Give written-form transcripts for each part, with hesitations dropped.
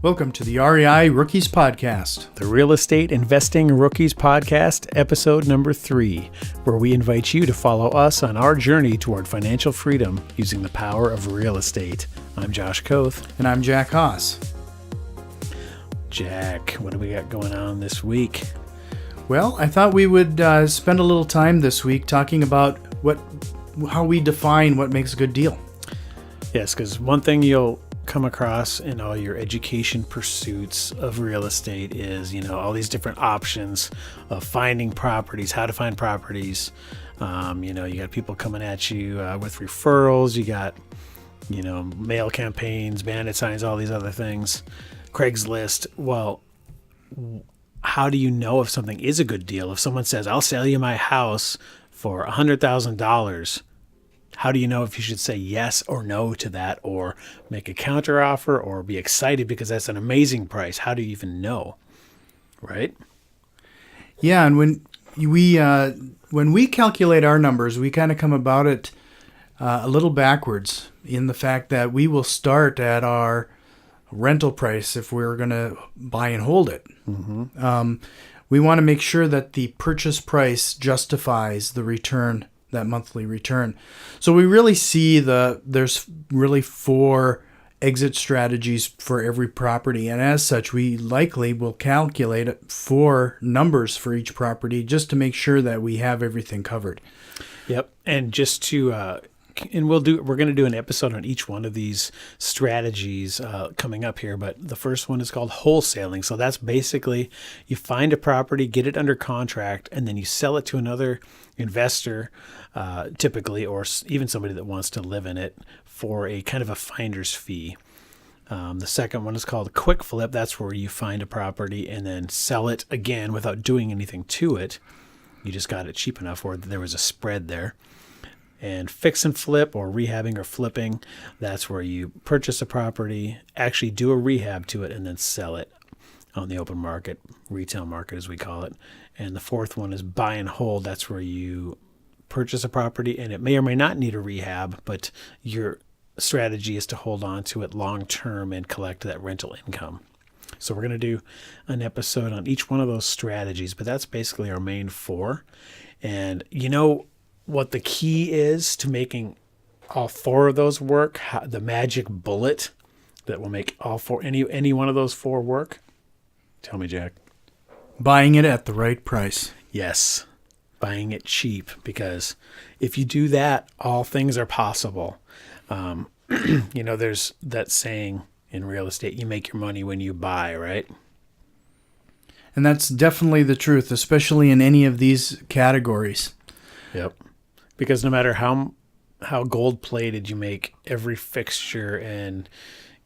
Welcome to the REI Rookies Podcast. The Real Estate Investing Rookies Podcast, episode number 3, where we invite you to follow us on our journey toward financial freedom using the power of real estate. I'm Josh Koth. And I'm Jack Haas. Jack, what do we got going on this week? Well, I thought we would spend a little time this week talking about how we define what makes a good deal. Yes, because one thing you'll come across in all your education pursuits of real estate is, all these different options of finding properties, how to find properties. You got people coming at you with referrals. You got, mail campaigns, bandit signs, all these other things, Craigslist. Well, how do you know if something is a good deal? If someone says, I'll sell you my house for $100,000, how do you know if you should say yes or no to that, or make a counter offer, or be excited because that's an amazing price? How do you even know? Right? Yeah, and when we calculate our numbers, we kind of come about it a little backwards in the fact that we will start at our rental price if we're going to buy and hold it. Mm-hmm. We want to make sure that the purchase price justifies the return, that monthly return. So we really see there's really 4 exit strategies for every property. And as such, we likely will calculate 4 numbers for each property just to make sure that we have everything covered. Yep. And just to, we're going to do an episode on each one of these strategies coming up here. But the first one is called wholesaling. So that's basically you find a property, get it under contract, and then you sell it to another investor, typically, or even somebody that wants to live in it for a kind of a finder's fee. The second one is called a quick flip. That's where you find a property and then sell it again without doing anything to it. You just got it cheap enough where there was a spread there. And fix and flip, or rehabbing or flipping, that's where you purchase a property, actually do a rehab to it, and then sell it on the open market, retail market as we call it. And the fourth one is buy and hold. That's where you purchase a property and it may or may not need a rehab, but your strategy is to hold on to it long term and collect that rental income. So we're going to do an episode on each one of those strategies, but that's basically our main 4. And what the key is to making all 4 of those work, the magic bullet that will make all 4, any one of those 4 work? Tell me, Jack. Buying it at the right price. Yes, buying it cheap, because if you do that, all things are possible. There's that saying in real estate, you make your money when you buy, right? And that's definitely the truth, especially in any of these categories. Yep. Because no matter how gold-plated you make every fixture and,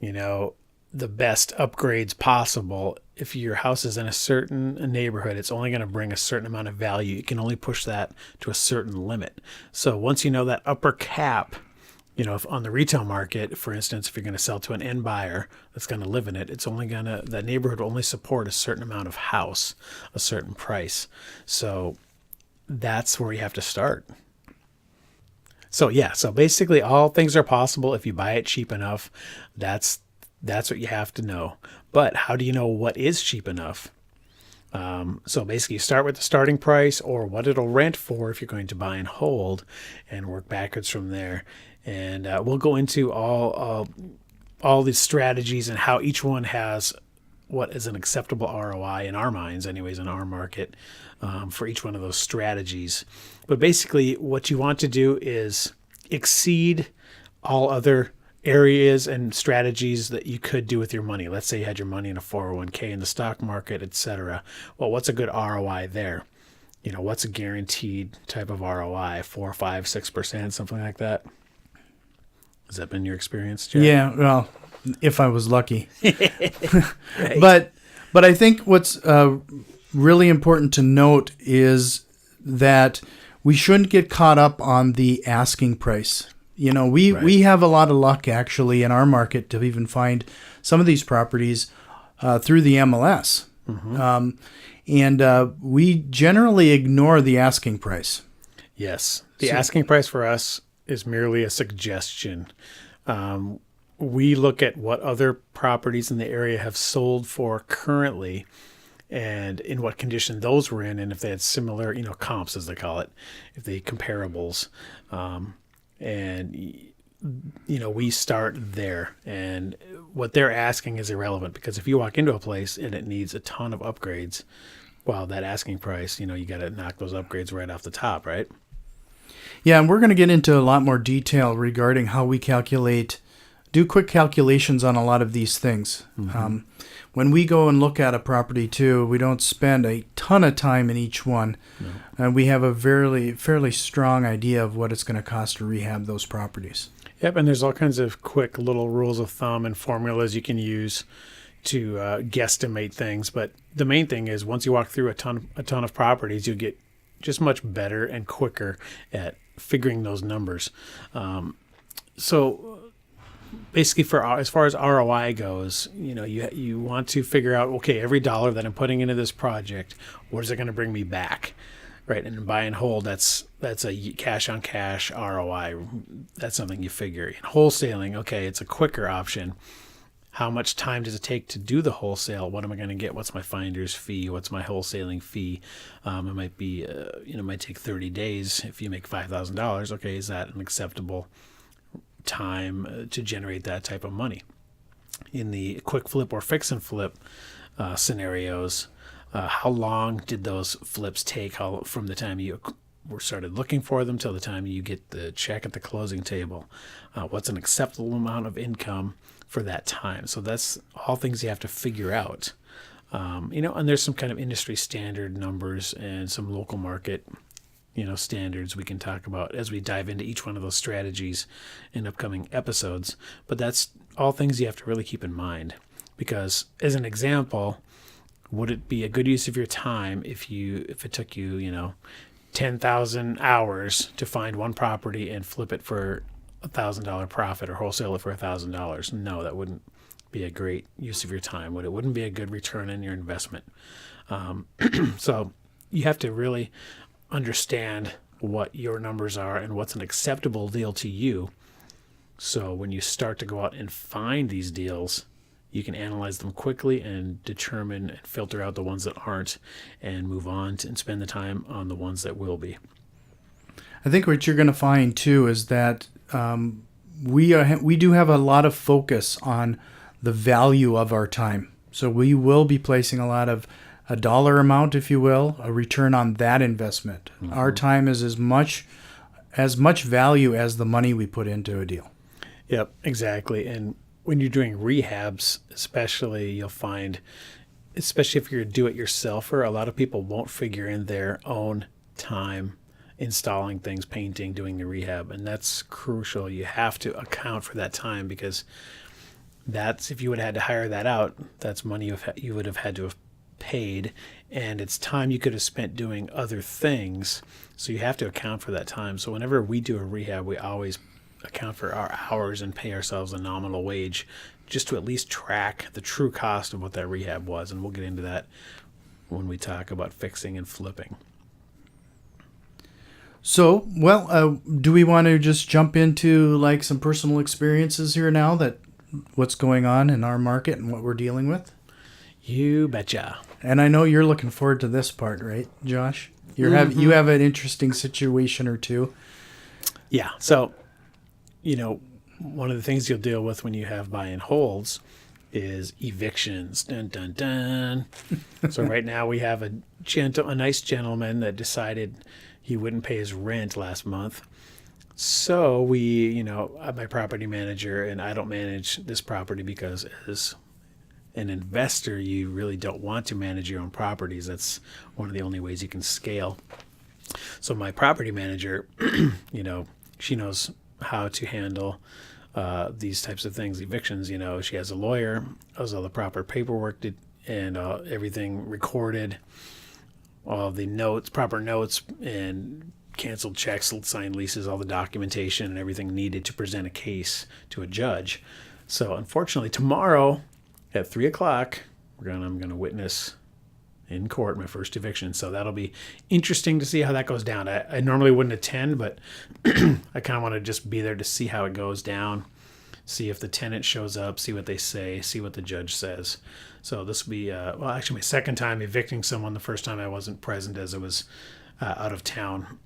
the best upgrades possible, if your house is in a certain neighborhood, it's only going to bring a certain amount of value. You can only push that to a certain limit. So once you know that upper cap, if on the retail market, for instance, if you're going to sell to an end buyer that's going to live in it, that neighborhood will only support a certain amount of house, a certain price. So that's where you have to start. So basically all things are possible if you buy it cheap enough. That's what you have to know. But how do you know what is cheap enough? So basically you start with the starting price or what it'll rent for if you're going to buy and hold, and work backwards from there. And we'll go into all these strategies and how each one has what is an acceptable ROI in our minds, anyways, in our market, for each one of those strategies. But basically what you want to do is exceed all other areas and strategies that you could do with your money. Let's say you had your money in a 401k in the stock market, etc. Well, what's a good ROI there? What's a guaranteed type of ROI? 4, 5, 6%, something like that. Has that been your experience, Jack? Yeah, well, if I was lucky. Right. But I think what's really important to note is that we shouldn't get caught up on the asking price. We have a lot of luck actually in our market to even find some of these properties through the MLS. Mm-hmm. And we generally ignore the asking price. Yes. The asking price for us is merely a suggestion. we look at what other properties in the area have sold for currently and in what condition those were in, and if they had similar, comps as they call it, if they comparables. And we start there, and what they're asking is irrelevant, because if you walk into a place and it needs a ton of upgrades, well, that asking price, you got to knock those upgrades right off the top, right? Yeah, and we're going to get into a lot more detail regarding how we do quick calculations on a lot of these things. Mm-hmm. When we go and look at a property too, we don't spend a ton of time in each one. No. And we have a fairly strong idea of what it's going to cost to rehab those properties. Yep, and there's all kinds of quick little rules of thumb and formulas you can use to guesstimate things. But the main thing is, once you walk through a ton of properties, you'll get just much better and quicker at figuring those numbers. So basically, as far as ROI goes, you want to figure out, okay, every dollar that I'm putting into this project, what is it going to bring me back? Right, and in buy and hold, that's a cash on cash ROI. That's something you figure. In wholesaling, okay, it's a quicker option. How much time does it take to do the wholesale? What am I going to get? What's my finder's fee? What's my wholesaling fee? It might be, it might take 30 days if you make $5,000. Okay, is that an acceptable time to generate that type of money? In the quick flip or fix and flip scenarios, how long did those flips take? From the time you were started looking for them till the time you get the check at the closing table? What's an acceptable amount of income for that time? So that's all things you have to figure out. And there's some kind of industry standard numbers and some local market, standards we can talk about as we dive into each one of those strategies in upcoming episodes. But that's all things you have to really keep in mind, because as an example, would it be a good use of your time if it took you, 10,000 hours to find one property and flip it for $1,000 profit, or wholesale it for $1,000? No, that wouldn't be a great use of your time. It wouldn't be a good return on your investment. So you have to really understand what your numbers are and what's an acceptable deal to you. So when you start to go out and find these deals, you can analyze them quickly and determine and filter out the ones that aren't, and move on and spend the time on the ones that will be. I think what you're going to find too is that we do have a lot of focus on the value of our time. So we will be placing a lot of a dollar amount, if you will, a return on that investment. Mm-hmm. Our time is as much value as the money we put into a deal. Yep, exactly. And when you're doing rehabs, especially, you'll find, especially if you're a do-it-yourselfer, a lot of people won't figure in their own time installing things, painting, doing the rehab, and that's crucial. You have to account for that time, because that's, if you would have had to hire that out, that's money you would have had to have paid, and it's time you could have spent doing other things. So you have to account for that time. So whenever we do a rehab, we always account for our hours and pay ourselves a nominal wage, just to at least track the true cost of what that rehab was. And we'll get into that when we talk about fixing and flipping. So, do we want to just jump into like some personal experiences here now, that what's going on in our market and what we're dealing with? You betcha. And I know you're looking forward to this part, right, Josh? You have an interesting situation or two. Yeah. So, one of the things you'll deal with when you have buy and holds is evictions. Dun, dun, dun. So right now we have a nice gentleman that decided he wouldn't pay his rent last month. So we, my property manager, and I don't manage this property because as an investor, you really don't want to manage your own properties. That's one of the only ways you can scale. So my property manager, she knows how to handle these types of things, evictions. She has a lawyer, has all the proper paperwork and everything recorded, all the proper notes, and canceled checks, signed leases, all the documentation and everything needed to present a case to a judge. So unfortunately, tomorrow at 3:00, I'm going to witness in court my first eviction. So that'll be interesting to see how that goes down. I normally wouldn't attend, but I kind of want to just be there to see how it goes down, see if the tenant shows up, see what they say, see what the judge says. So this will be, actually my second time evicting someone. The first time I wasn't present as I was out of town.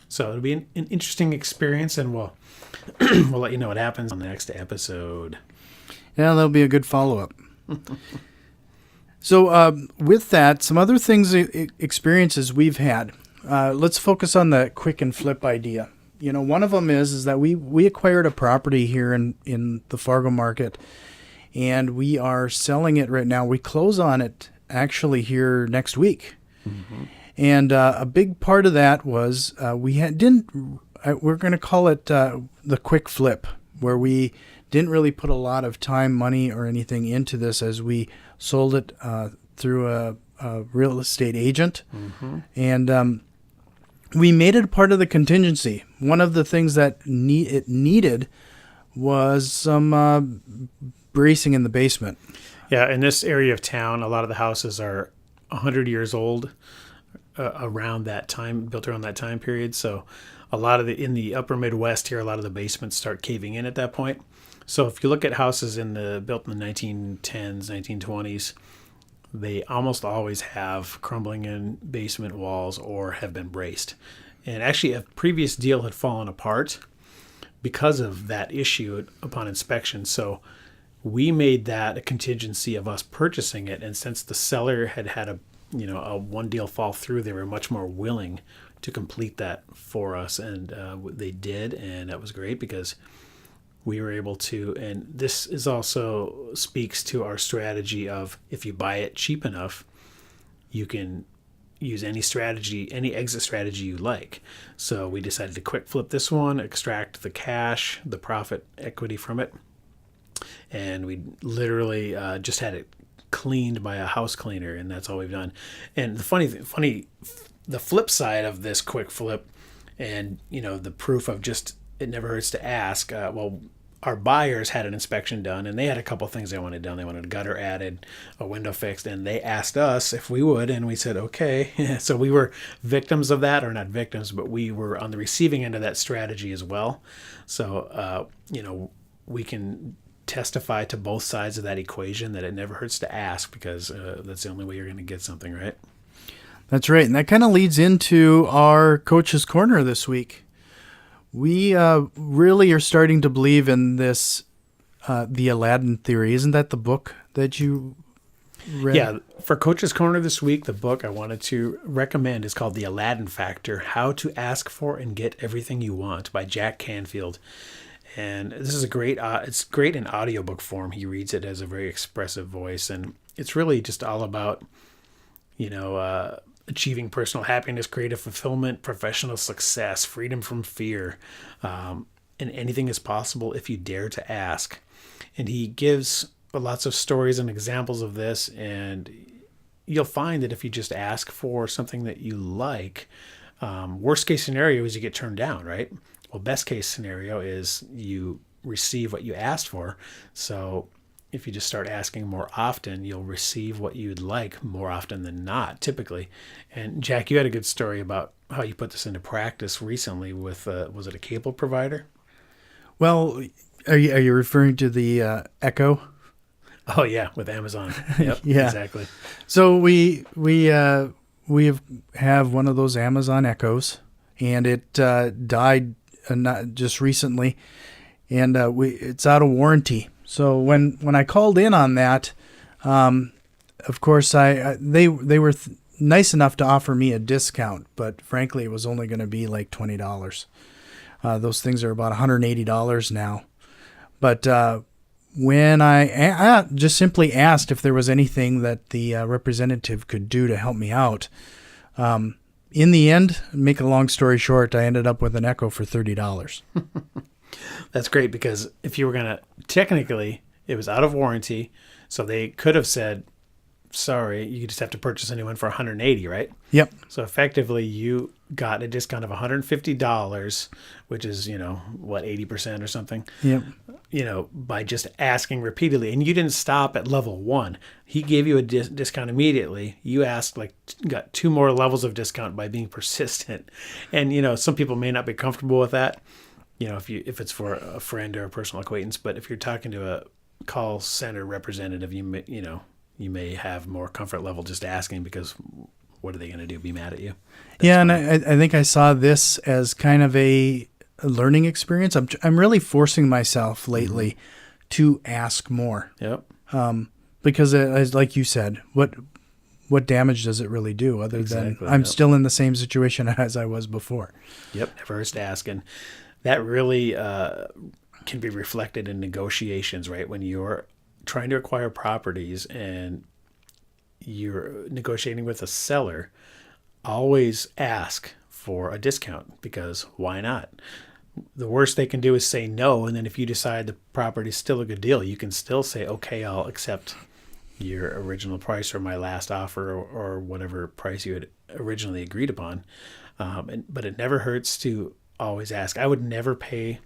So it'll be an interesting experience, and we'll let you know what happens on the next episode. Yeah, that'll be a good follow-up. So with that, some other things, experiences we've had. Let's focus on the quick and flip idea. One of them is that we acquired a property here in the Fargo market, and we are selling it right now. We close on it actually here next week. Mm-hmm. And a big part of that was we're going to call it the quick flip, where we didn't really put a lot of time, money, or anything into this as we sold it through a real estate agent. Mm-hmm. And we made it a part of the contingency. One of the things that it needed was some bracing in the basement. Yeah, in this area of town, a lot of the houses are 100 years old, around that time, built around that time period. So a lot of in the upper Midwest here, a lot of the basements start caving in at that point. So if you look at houses built in the 1910s, 1920s, they almost always have crumbling in basement walls or have been braced. And actually, a previous deal had fallen apart because of that issue upon inspection. So we made that a contingency of us purchasing it. And since the seller had a one deal fall through, they were much more willing to complete that for us. And they did. And that was great because we were able to, and this is also speaks to our strategy of, if you buy it cheap enough, you can use any exit strategy you like. So we decided to quick flip this one, extract the cash, the profit equity from it. And we literally just had it cleaned by a house cleaner, and that's all we've done. And the flip side of this quick flip, and the proof of just it never hurts to ask. Our buyers had an inspection done, and they had a couple things they wanted done. They wanted a gutter added, a window fixed, and they asked us if we would, and we said okay. So we were victims of that, or not victims, but we were on the receiving end of that strategy as well. So we can testify to both sides of that equation, that it never hurts to ask, because that's the only way you're going to get something, right? That's right. And that kind of leads into our Coach's Corner this week. We really are starting to believe in this, the Aladdin theory. Isn't that the book that you read? Yeah. For Coach's Corner this week, the book I wanted to recommend is called The Aladdin Factor: How to Ask for and Get Everything You Want by Jack Canfield. And this is it's great in audiobook form. He reads it as a very expressive voice. And it's really just all about, achieving personal happiness, creative fulfillment, professional success, freedom from fear. And anything is possible if you dare to ask. And he gives lots of stories and examples of this. And you'll find that if you just ask for something that you like, worst case scenario is you get turned down, right? Well, best case scenario is you receive what you asked for. So if you just start asking more often, you'll receive what you'd like more often than not, typically. And Jack, you had a good story about how you put this into practice recently with, was it a cable provider? Well, are you referring to the Echo? Oh yeah, with Amazon. Yep, yeah, exactly. So we have one of those Amazon Echoes, and it died not just recently, and it's out of warranty. So when I called in on that, of course they were nice enough to offer me a discount, but frankly it was only going to be like $20. Those things are about $180 now. But when I just simply asked if there was anything that the representative could do to help me out, in the end, make a long story short, I ended up with an Echo for $30. That's great, because if you were going to, technically, it was out of warranty, so they could have said, sorry, you just have to purchase a new one for $180, right? Yep. So effectively, you got a discount of $150, which is, 80% or something. Yep. By just asking repeatedly. And you didn't stop at level 1. He gave you a discount immediately. You asked, got 2 more levels of discount by being persistent. And, some people may not be comfortable with that. if it's for a friend or a personal acquaintance. But if you're talking to a call center representative, you may have more comfort level just asking, because what are they going to do? Be mad at you? Yeah, and I think I saw this as kind of a learning experience. I'm really forcing myself lately to ask more. Yep. Because as like you said, what damage does it really do other than I'm still in the same situation as I was before? Yep. Never hurts to ask. And that really can be reflected in negotiations, right? When you're trying to acquire properties and you're negotiating with a seller, always ask for a discount, because why not? The worst they can do is say no, and then if you decide the property is still a good deal, you can still say, okay, I'll accept your original price or my last offer, or whatever price you had originally agreed upon. But it never hurts to always ask. I would never pay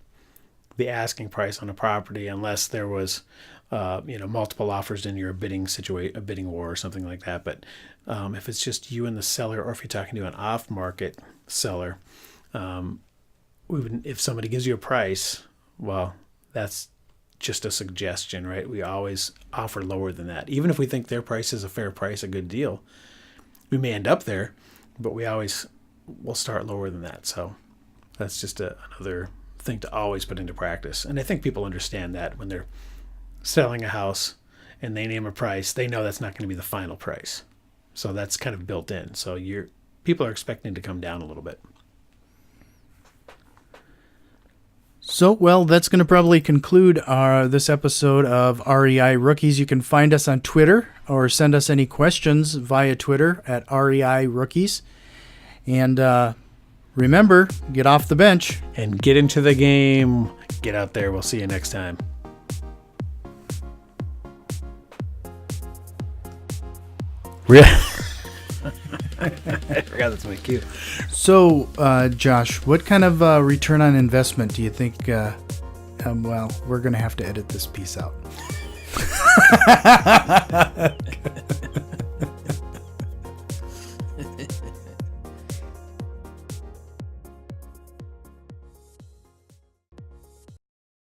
the asking price on a property unless there was multiple offers and you're a bidding war or something like that. But if it's just you and the seller, or if you're talking to an off-market seller, if somebody gives you a price, well, that's just a suggestion, right? We always offer lower than that. Even if we think their price is a fair price, a good deal, we may end up there, but we'll start lower than that. So that's just another thing to always put into practice. And I think people understand that when they're selling a house and they name a price, they know that's not going to be the final price. So that's kind of built in. So people are expecting to come down a little bit. So, well, that's going to probably conclude this episode of REI Rookies. You can find us on Twitter or send us any questions via Twitter at REI Rookies. And remember, get off the bench. And get into the game. Get out there. We'll see you next time. I forgot that's my cue. So, Josh, what kind of return on investment do you think? Well, we're going to have to edit this piece out.